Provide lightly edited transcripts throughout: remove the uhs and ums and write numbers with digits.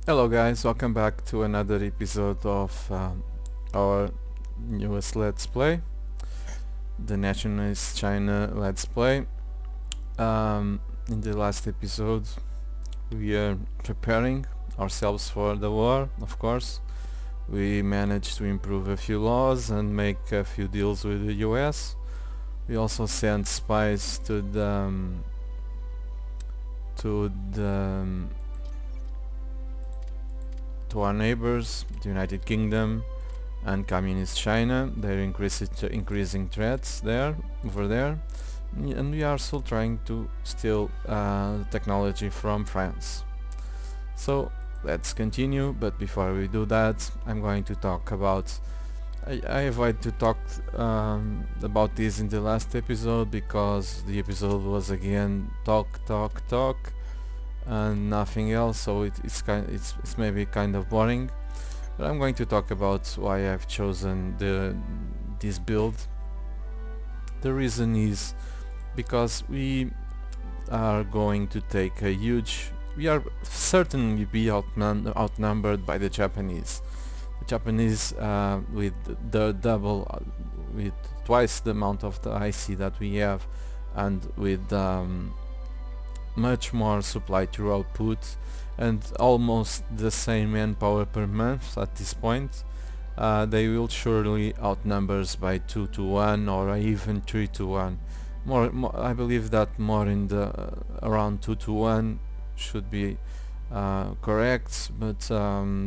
Hello guys, welcome back to another episode of our newest Let's Play, the Nationalist China Let's Play. In the last episode we are preparing ourselves for the war, of course. We managed to improve a few laws and make a few deals with the US. We also sent spies to our neighbors, the United Kingdom and Communist China. They're increasing threats over there, and we are still trying to steal technology from France. So let's continue, but before we do that, I'm going to talk about I avoided to talk about this in the last episode because the episode was again talk and nothing else, so it's maybe kind of boring. But I'm going to talk about why I've chosen this build. The reason is because we are going to take a huge. We are certainly be outnumbered by the Japanese. The Japanese with with twice the amount of the IC that we have, and with much more supply to output and almost the same manpower per month at this point, they will surely outnumber us by 2 to 1 or even 3 to 1. More I believe that more in the around 2 to 1 should be correct, but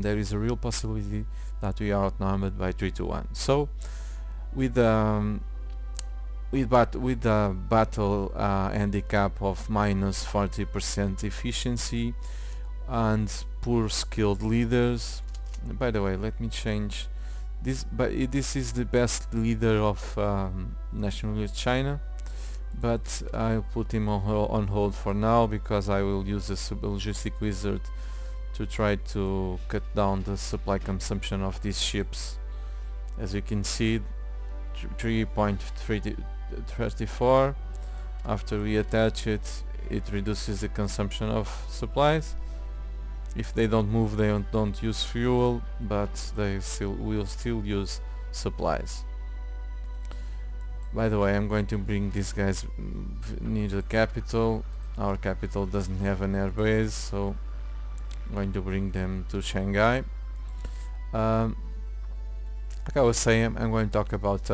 there is a real possibility that we are outnumbered by 3 to 1. So with the battle handicap of minus 40% efficiency and poor skilled leaders. By the way, let me change this, but this is the best leader of Nationalist China, but I'll put him on hold for now because I will use the logistic wizard to try to cut down the supply consumption of these ships. As you can see, 3.34. After we attach it, it reduces the consumption of supplies. If they don't move, they don't use fuel, but they will still use supplies. By the way, I'm going to bring these guys near the capital. Our capital doesn't have an air base, so I'm going to bring them to Shanghai. Like I was saying, I'm going to talk about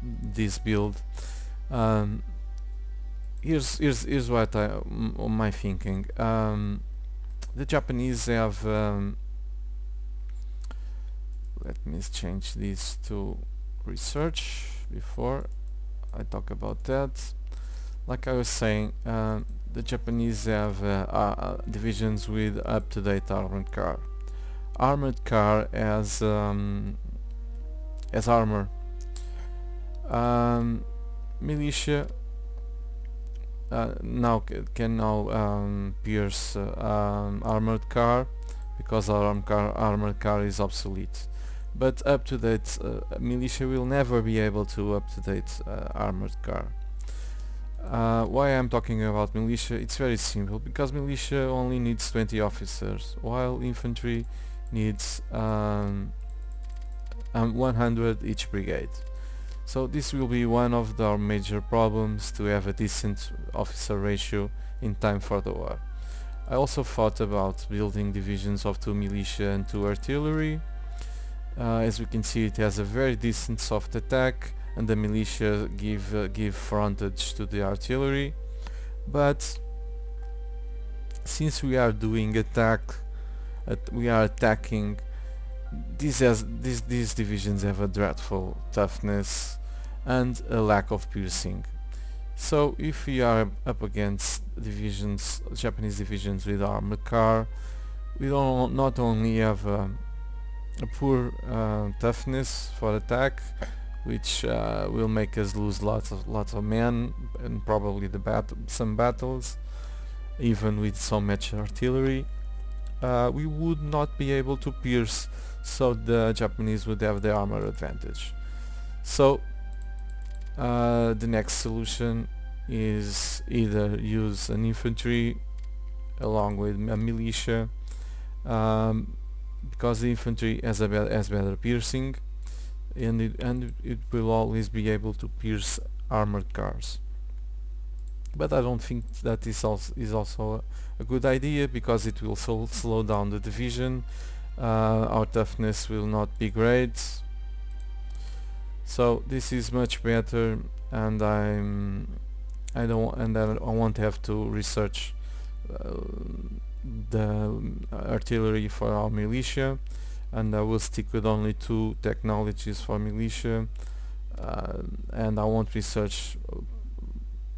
this build. Here's what my thinking. The Japanese have. Let me change this to research before I talk about that. Like I was saying, the Japanese have divisions with up-to-date armored car. Armored car as armor. Militia can now pierce armored car because our armored car is obsolete. But up-to-date militia will never be able to up-to-date armored car. Why I'm talking about militia? It's very simple, because militia only needs 20 officers, while infantry needs 100 each brigade. So this will be one of our major problems, to have a decent officer ratio in time for the war. I also thought about building divisions of 2 militia and 2 artillery. As we can see, it has a very decent soft attack, and the militia give frontage to the artillery. But since we are doing we are attacking. These divisions have a dreadful toughness and a lack of piercing. So if we are up against Japanese divisions with armored car, we not only have a poor toughness for attack, which will make us lose lots of men and probably some battles, even with so much artillery. We would not be able to pierce, so the Japanese would have the armor advantage. So the next solution is either use an infantry along with a militia um, because the infantry has better piercing, and it will always be able to pierce armored cars. But I don't think that is also a good idea, because it will slow down the division. Our toughness will not be great, so this is much better, and I don't and I won't have to research uh, the artillery for our militia, and I will stick with only two technologies for militia, and I won't research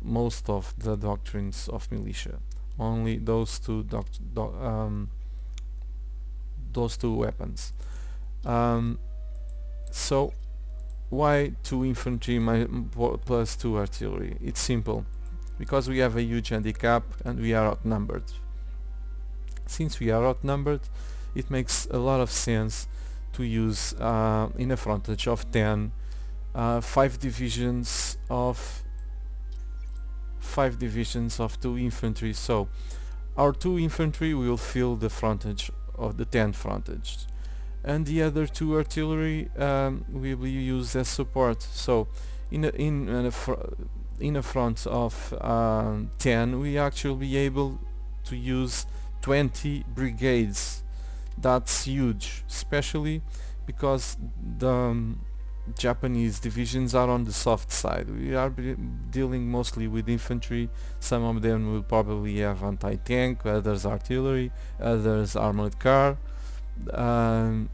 most of the doctrines of militia. Only those two weapons. Um, so why 2 infantry plus 2 artillery? It's simple. Because we have a huge handicap and we are outnumbered. Since we are outnumbered, it makes a lot of sense to use in a frontage of 10 5 divisions of 2 infantry. So our 2 infantry will fill the frontage of the 10 frontage, and the other 2 artillery will be used as support. So in a front of 10, we actually be able to use 20 brigades. That's huge, especially because the Japanese divisions are on the soft side. We are dealing mostly with infantry. Some of them will probably have anti-tank, others artillery, others armored car. Um,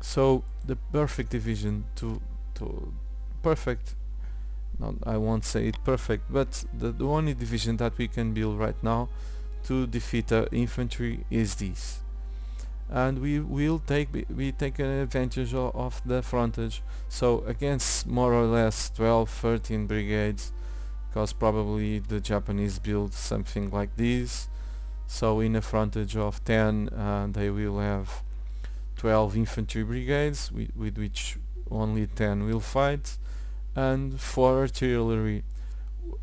so the perfect division to perfect. Not, I won't say it perfect, but the only division that we can build right now to defeat infantry is this, and we will take an advantage of the frontage. So against more or less 12, 13 brigades, because probably the Japanese build something like this. So in a frontage of 10, they will have 12 infantry brigades, with which only 10 will fight, and 4 artillery.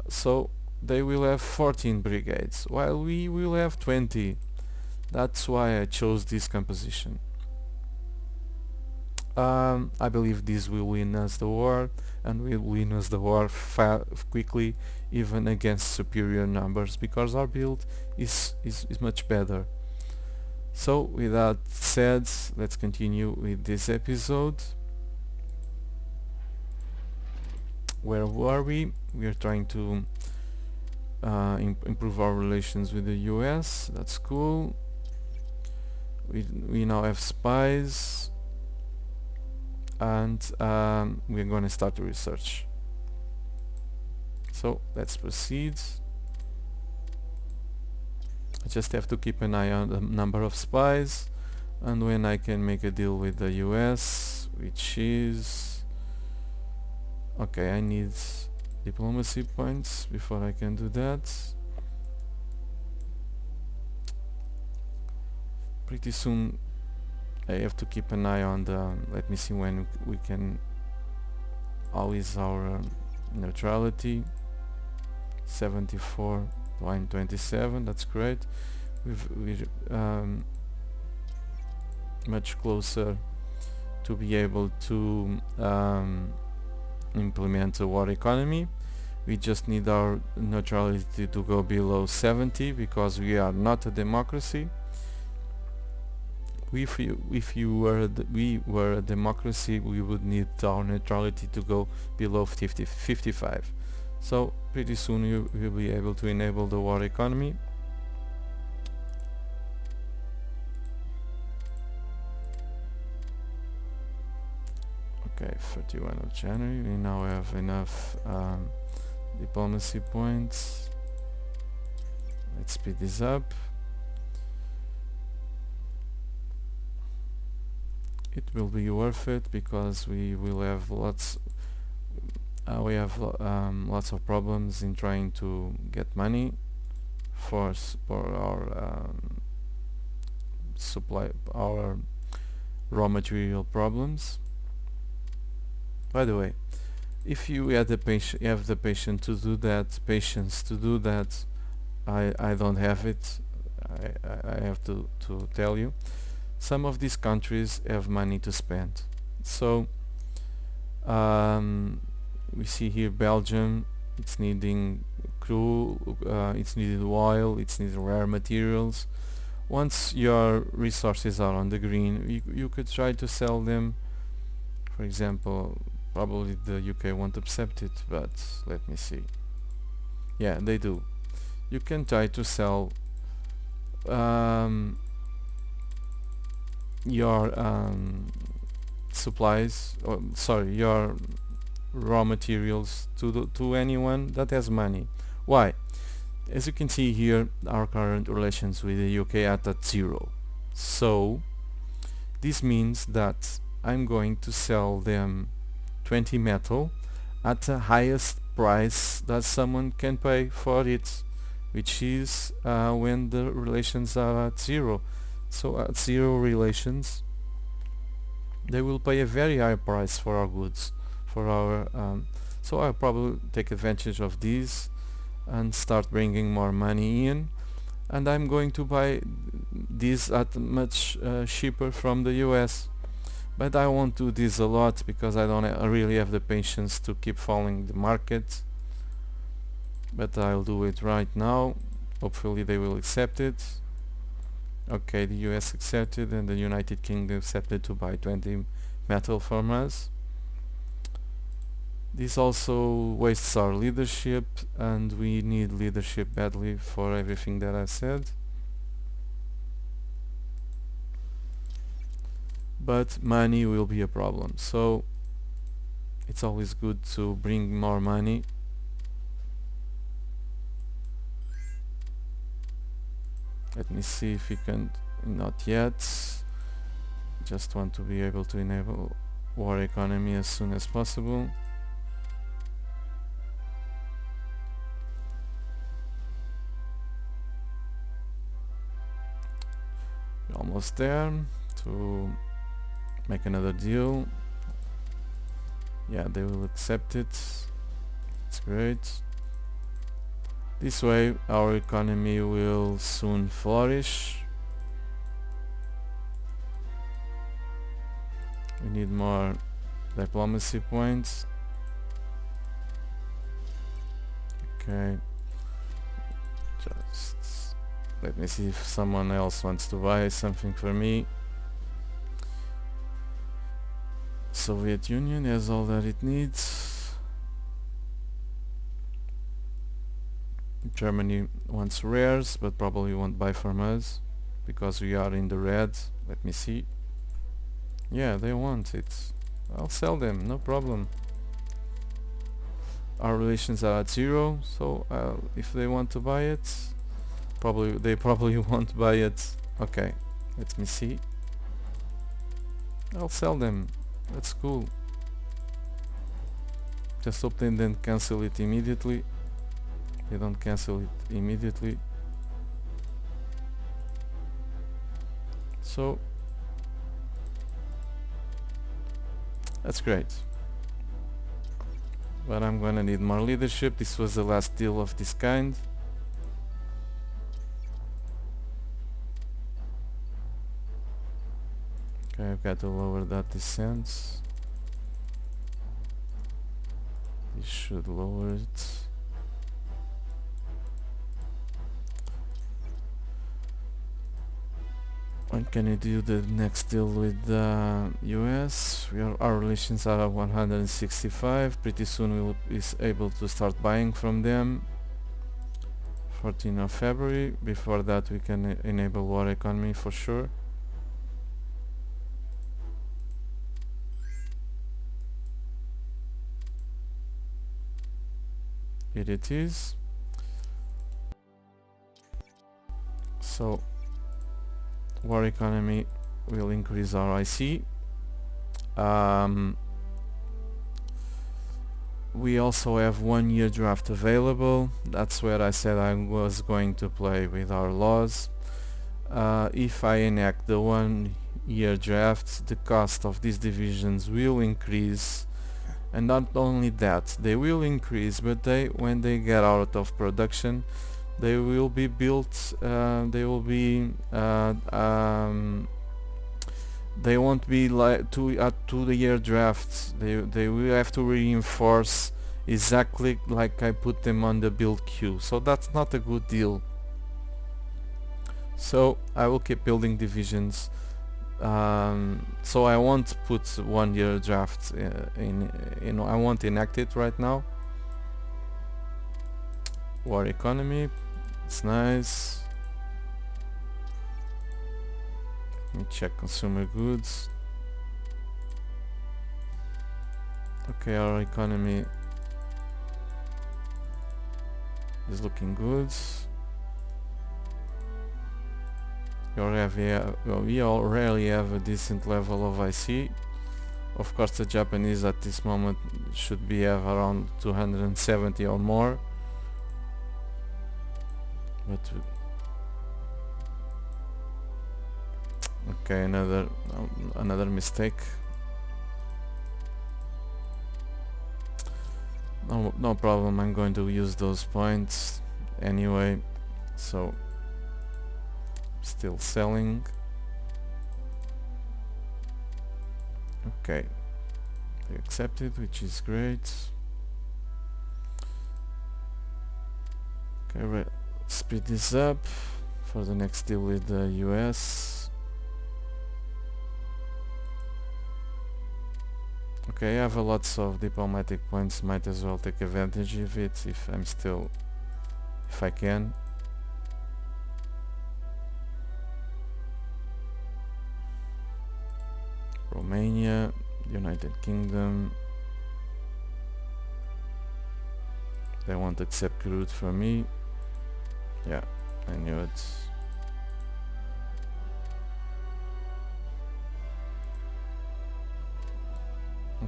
So they will have 14 brigades, while we will have 20. That's why I chose this composition. I believe this will win us the war, and will win us the war quickly, even against superior numbers, because our build is much better. So with that said, let's continue with this episode. Where were we? We are trying to improve our relations with the US. That's cool. We now have spies, and we're going to start the research. So let's proceed. I just have to keep an eye on the number of spies, and when I can make a deal with the US, which is okay. I need diplomacy points before I can do that. Pretty soon I have to keep an eye on the, let me see when we can always our neutrality. 74.27, that's great. We're much closer to be able to implement a war economy. We just need our neutrality to go below 70, because we are not a democracy. If we were a democracy, we would need our neutrality to go below 55. So pretty soon we'll be able to enable the war economy. Okay, 31 of January. We now have enough diplomacy points. Let's speed this up. It will be worth it, because we will have lots of problems in trying to get money for our supply, our raw material problems. By the way, if you have the patience to do that, I don't have it. I have to tell you, some of these countries have money to spend. So we see here Belgium, it's needing crew, it's needed oil, it's needed rare materials. Once your resources are on the green, you could try to sell them. For example, probably the UK won't accept it, but let me see. Yeah, they do. You can try to sell your supplies, or sorry, your raw materials to anyone that has money. Why? As you can see here, our current relations with the UK are at 0. So this means that I'm going to sell them 20 metal at the highest price that someone can pay for it, which is when the relations are at 0. So at 0 relations, they will pay a very high price for our goods, for our so I'll probably take advantage of this and start bringing more money in, and I'm going to buy this at much cheaper from the US. But I won't do this a lot because I don't really have the patience to keep following the market, but I'll do it right now. Hopefully they will accept it. Okay, the US accepted and the United Kingdom accepted to buy 20 metal from us. This also wastes our leadership, and we need leadership badly for everything that I said. But money will be a problem, so it's always good to bring more money. Let me see if we can. Not yet. Just want to be able to enable war economy as soon as possible. We're almost there to make another deal. Yeah, they will accept it. It's great. This way our economy will soon flourish. We need more diplomacy points. Okay, just let me see if someone else wants to buy something for me. Soviet Union has all that it needs. Germany wants rares, but probably won't buy from us because we are in the red. Let me see. Yeah, they want it. I'll sell them, no problem. Our relations are at 0, so if they want to buy it, they probably won't buy it. Okay, let me see. I'll sell them. That's cool. Just hope they don't cancel it immediately. They don't cancel it immediately. So that's great. But I'm gonna need more leadership. This was the last deal of this kind. Okay, I've got to lower that descent. This should lower it. When can you do the next deal with the US? Our relations are at 165. Pretty soon we'll be able to start buying from them. 14th of February. Before that we can enable war economy for sure. Here it is. So war economy will increase our IC. We also have 1 year draft available. That's where I said I was going to play with our laws. If I enact the 1 year draft, the cost of these divisions will increase, and not only that, they will increase, but when they get out of production, They will be built. They will be. They won't be like 2 year drafts. They will have to reinforce exactly like I put them on the build queue. So that's not a good deal. So I will keep building divisions. So I won't put 1 year drafts in. I won't enact it right now. War economy. It's nice. Let me check consumer goods. Okay, our economy is looking good. We already have a decent level of IC. Of course, the Japanese at this moment should be have around 270 or more. But okay, another mistake. No problem. I'm going to use those points anyway. So still selling. Okay, they accepted, which is great. Okay, speed this up for the next deal with the US. Okay, I have lots of diplomatic points, might as well take advantage of it if I can. Romania, United Kingdom. They won't accept crude from me. Yeah, I knew it.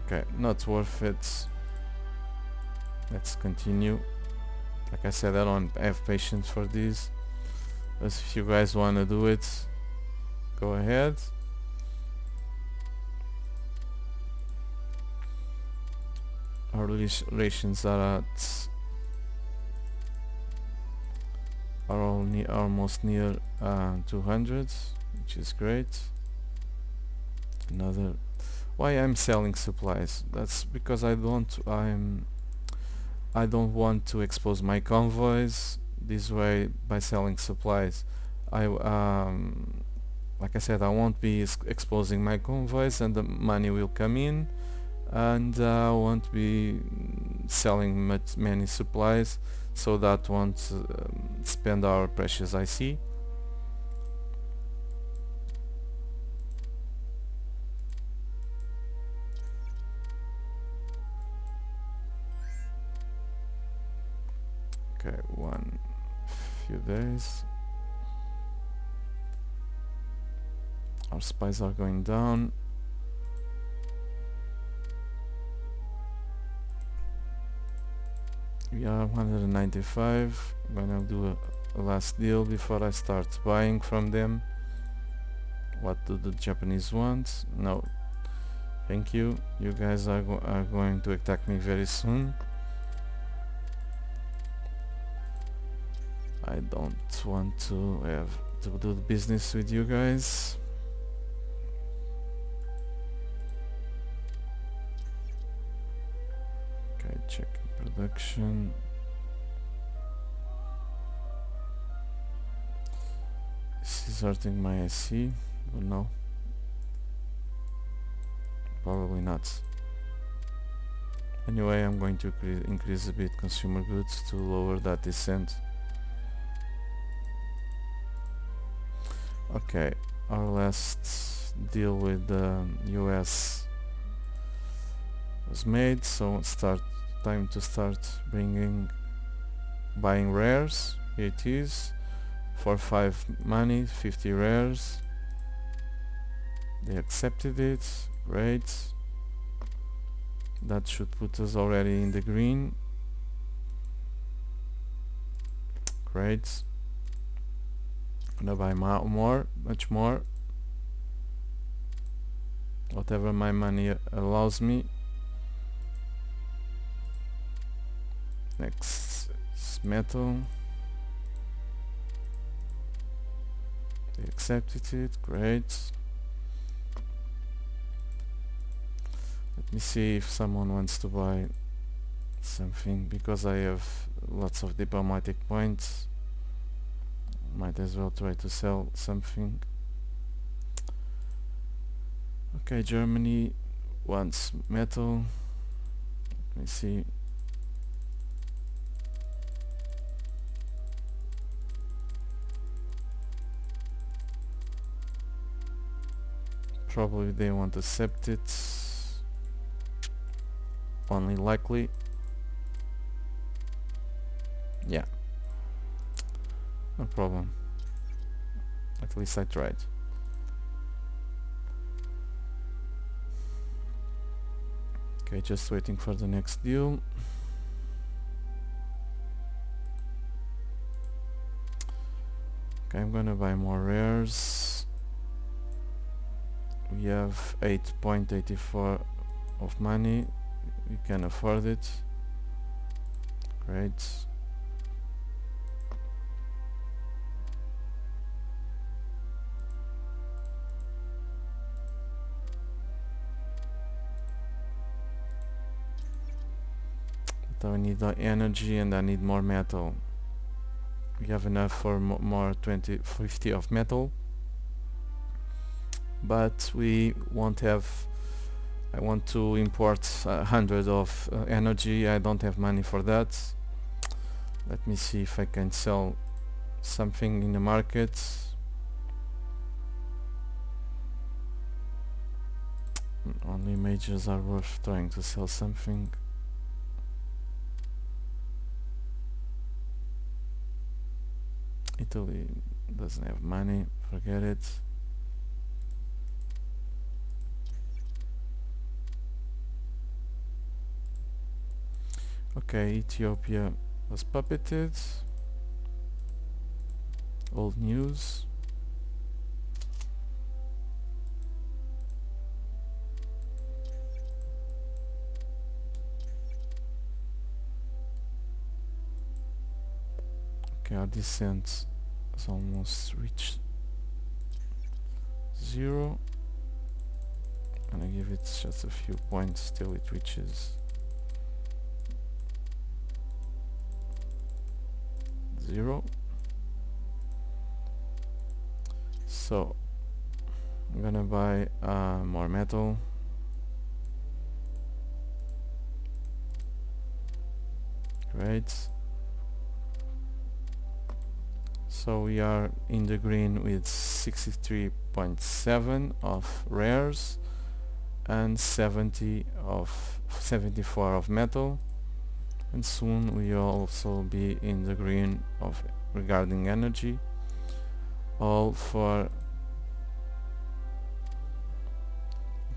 Okay, not worth it. Let's continue. Like I said, I don't have patience for this. But if you guys wanna do it, go ahead. Our relations are almost near 200, which is great. Why I'm selling supplies? That's because I don't want to expose my convoys this way by selling supplies. Like I said, I won't be exposing my convoys, and the money will come in, and I won't be selling many supplies, so that won't spend our precious IC. Okay, few days. Our spies are going down. We are 195. I'm gonna do a last deal before I start buying from them. What do the Japanese want? No, thank you. You guys are going to attack me very soon. I don't want to have to do the business with you guys. Okay, checking production. This is hurting my IC, but no, probably not. Anyway, I'm going to increase a bit consumer goods to lower that descent. Okay, our last deal with the US was made, so time to start buying rares. Here it is, for 5 money, 50 rares. They accepted it, great. That should put us already in the green. Great. Gonna buy much more. Whatever my money allows me. Next is metal. accepted it, great. Let me see if someone wants to buy something, because I have lots of diplomatic points. Might as well try to sell something. Okay, Germany wants metal. Let me see. Probably they want to accept it. Only likely. Yeah. No problem. At least I tried. Okay, just waiting for the next deal. Okay, I'm gonna buy more rares. We have 8.84 of money. We can afford it. Great. But I need the energy and I need more metal. We have enough for more 50 of metal, but we won't have. I want to import 100 of energy. I don't have money for that. Let me see if I can sell something in the market. Only majors are worth trying to sell something. Italy doesn't have money, forget it. Okay, Ethiopia was puppeted. Old news. Okay, our descent has almost reached 0. And I give it just a few points till it reaches 0. So I'm gonna buy more metal. Great. So we are in the green with 63.7 of rares and 74 of metal, and soon we will also be in the green of regarding energy, all for.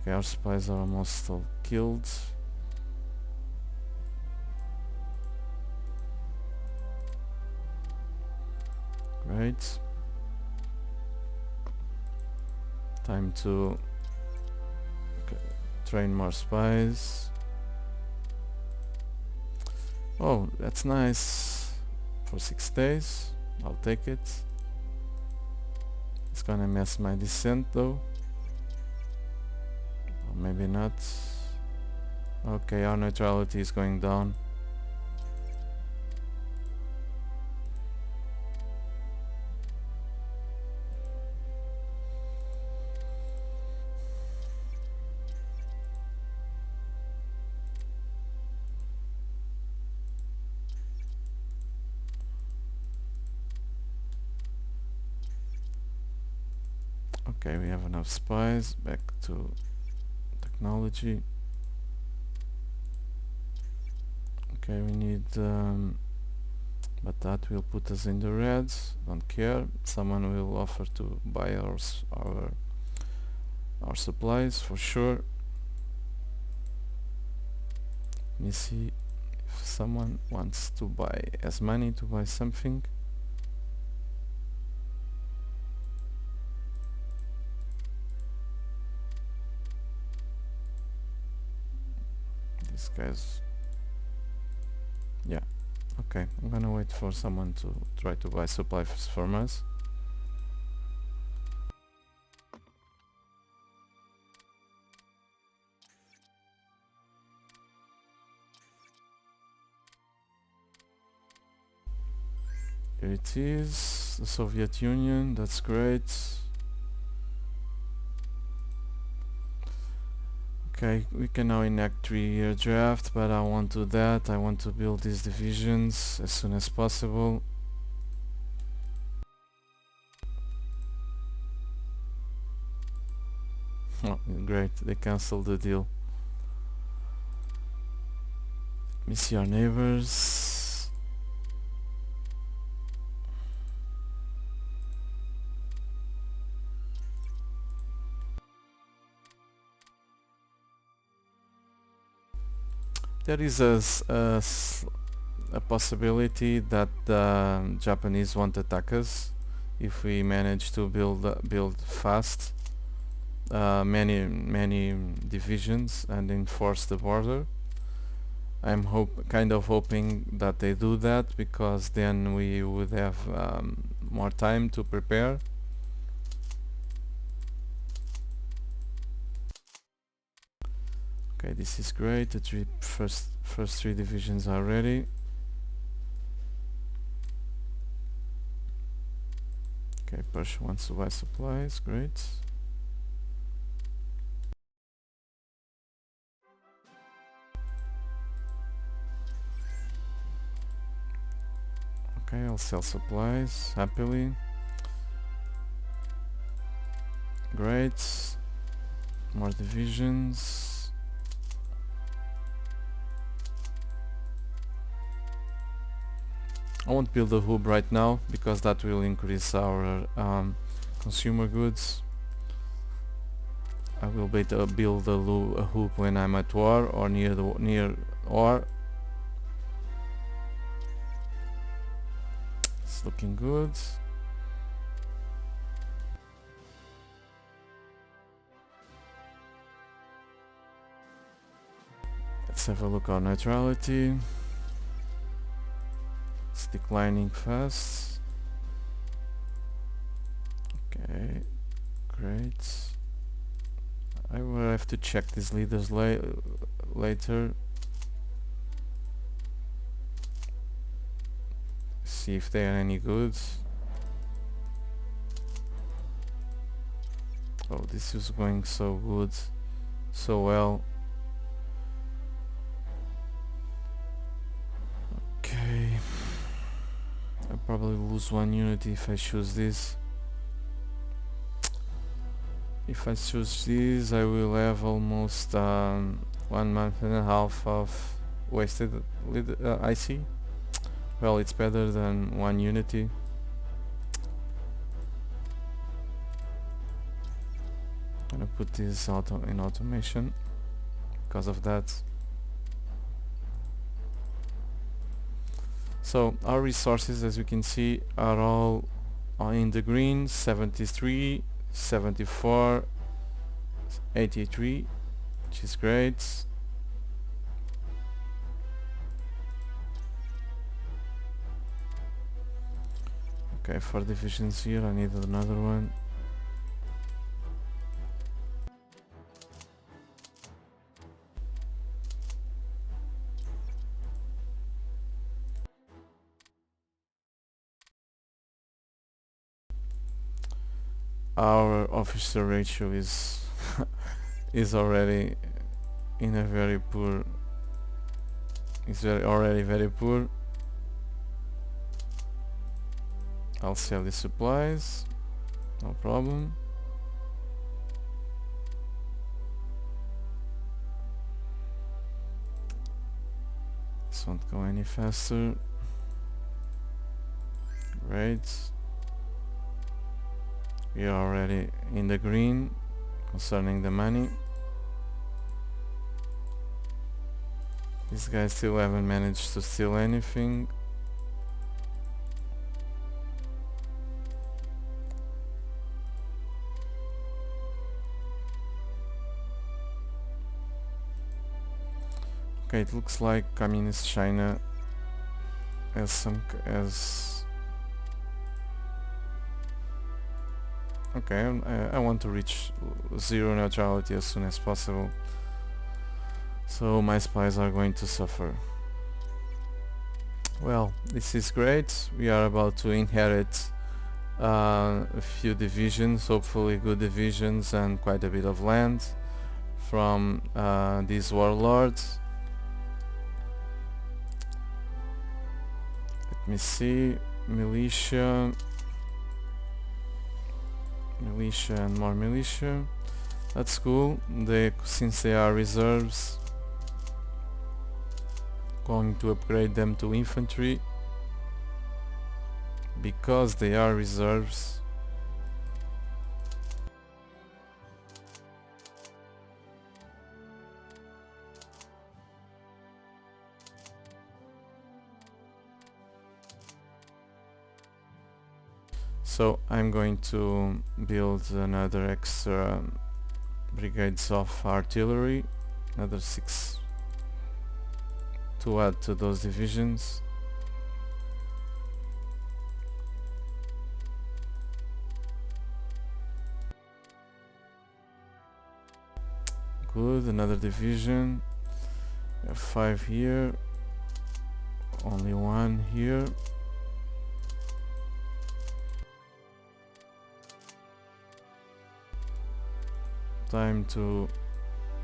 Okay, our spies are almost all killed. Great. Time to train more spies. Oh, that's nice. For 6 days, I'll take it. It's gonna mess my descent though. Or maybe not. Okay, our neutrality is going down. Okay, we have enough spies. Back to technology. Okay, we need but that will put us in the reds. Don't care. Someone will offer to buy our supplies for sure. Let me see if someone wants to buy, has money to buy something. These guys. Yeah. Okay, I'm gonna wait for someone to try to buy supplies from us. Here it is, the Soviet Union, that's great. Okay, we can now enact 3-year draft, but I won't do that. I want to build these divisions as soon as possible. Oh, great, they cancelled the deal. Let me see our neighbors. There is a possibility that the Japanese won't attack us if we manage to build fast many divisions and enforce the border. I'm kind of hoping that they do that, because then we would have more time to prepare. Okay, this is great. The first 3 divisions are ready. Okay, Persia wants to buy supplies. Great. Okay, I'll sell supplies happily. Great. More divisions. I won't build a hub right now, because that will increase our consumer goods. I will build a hub when I'm at war or near war. It's looking good. Let's have a look on neutrality. It's declining fast. Okay, great. I will have to check these leaders later. See if they are any good. Oh, this is going so good, so well. Okay. I'll probably lose 1 unity if I choose this. If I choose this, I will have almost 1.5 months of wasted IC. Well, it's better than 1 unity. I'm gonna put this in automation because of that. So our resources, as you can see, are all in the green. 73, 74, 83, which is great. Okay, 4 divisions here, I need another one. Our officer ratio is is already in a very poor. It's already very poor. I'll sell the supplies, no problem. This won't go any faster. Great. We are already in the green concerning the money. These guys still haven't managed to steal anything. Okay, it looks like Communist China has okay, I want to reach 0 neutrality as soon as possible, so my spies are going to suffer. Well, this is great. We are about to inherit a few divisions, hopefully good divisions and quite a bit of land from these warlords. Let me see. Militia and more militia. That's cool. Since they are reserves, going to upgrade them to infantry because they are reserves. So I'm going to build another extra brigades of artillery, another 6 to add to those divisions. Good, another division. We have 5 here, only 1 here. Time to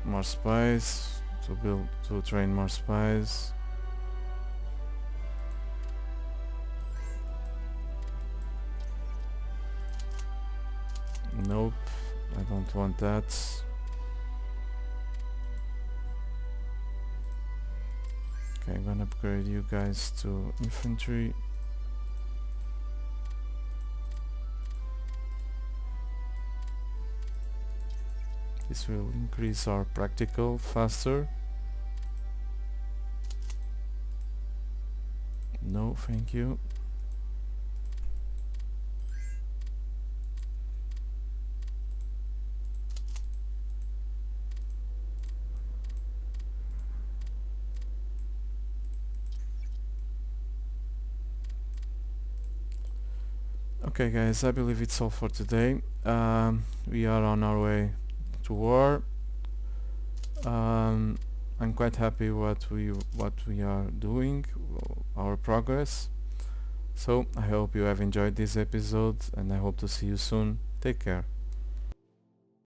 more spies, to train more spies. Nope, I don't want that. Okay, I'm gonna upgrade you guys to infantry. This will increase our practical faster. No, thank you. Okay guys, I believe it's all for today. We are on our way to war. I'm quite happy what we are doing, our progress. So I hope you have enjoyed this episode and I hope to see you soon. Take care.